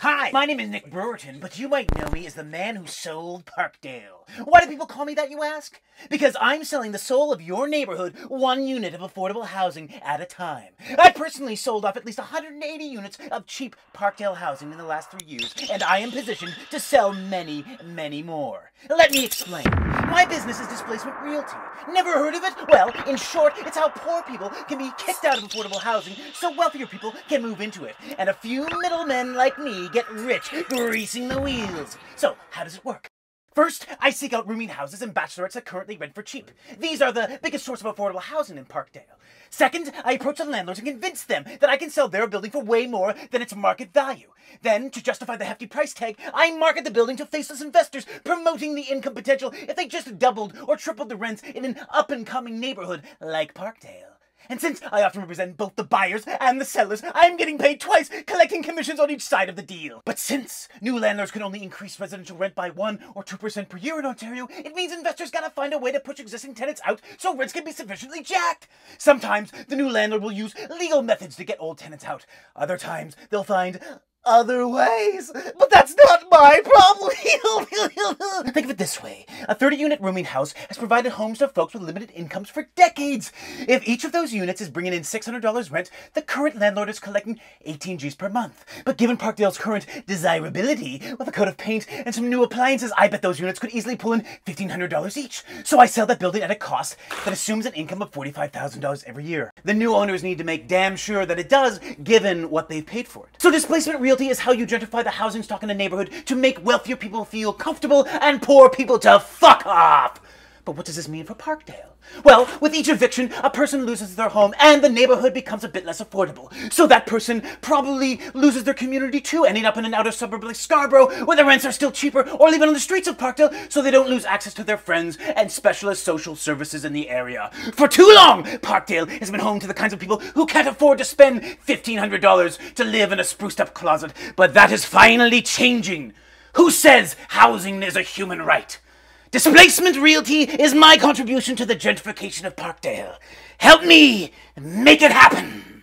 Hi, my name is Nick Brewerton, but you might know me as the man who sold Parkdale. Why do people call me that, you ask? Because I'm selling the soul of your neighborhood, one unit of affordable housing at a time. I personally sold off at least 180 units of cheap Parkdale housing in the last 3 years, and I am positioned to sell many, many more. Let me explain. My business is displacement realty. Never heard of it? Well, in short, it's how poor people can be kicked out of affordable housing so wealthier people can move into it, and a few middlemen like me get rich greasing the wheels. So, how does it work? First, I seek out rooming houses and bachelorettes that currently rent for cheap. These are the biggest source of affordable housing in Parkdale. Second, I approach the landlords and convince them that I can sell their building for way more than its market value. Then, to justify the hefty price tag, I market the building to faceless investors, promoting the income potential if they just doubled or tripled the rents in an up-and-coming neighborhood like Parkdale. And since I often represent both the buyers and the sellers, I'm getting paid twice, collecting commissions on each side of the deal. But since new landlords can only increase residential rent by 1 or 2% per year in Ontario, it means investors gotta find a way to push existing tenants out so rents can be sufficiently jacked. Sometimes the new landlord will use legal methods to get old tenants out. Other times they'll find other ways. But that's not my problem. Think of it this way. A 30-unit rooming house has provided homes to folks with limited incomes for decades. If each of those units is bringing in $600 rent, the current landlord is collecting 18 Gs per month. But given Parkdale's current desirability, with a coat of paint and some new appliances, I bet those units could easily pull in $1,500 each. So I sell that building at a cost that assumes an income of $45,000 every year. The new owners need to make damn sure that it does, given what they've paid for it. So displacement realty is how you gentrify the housing stock in a neighborhood to make wealthier people feel comfortable and poor people to fuck off. But what does this mean for Parkdale? Well, with each eviction, a person loses their home and the neighborhood becomes a bit less affordable. So that person probably loses their community too, ending up in an outer suburb like Scarborough where the rents are still cheaper, or living on the streets of Parkdale so they don't lose access to their friends and specialist social services in the area. For too long, Parkdale has been home to the kinds of people who can't afford to spend $1,500 to live in a spruced up closet. But that is finally changing. Who says housing is a human right? Displacement realty is my contribution to the gentrification of Parkdale. Help me make it happen!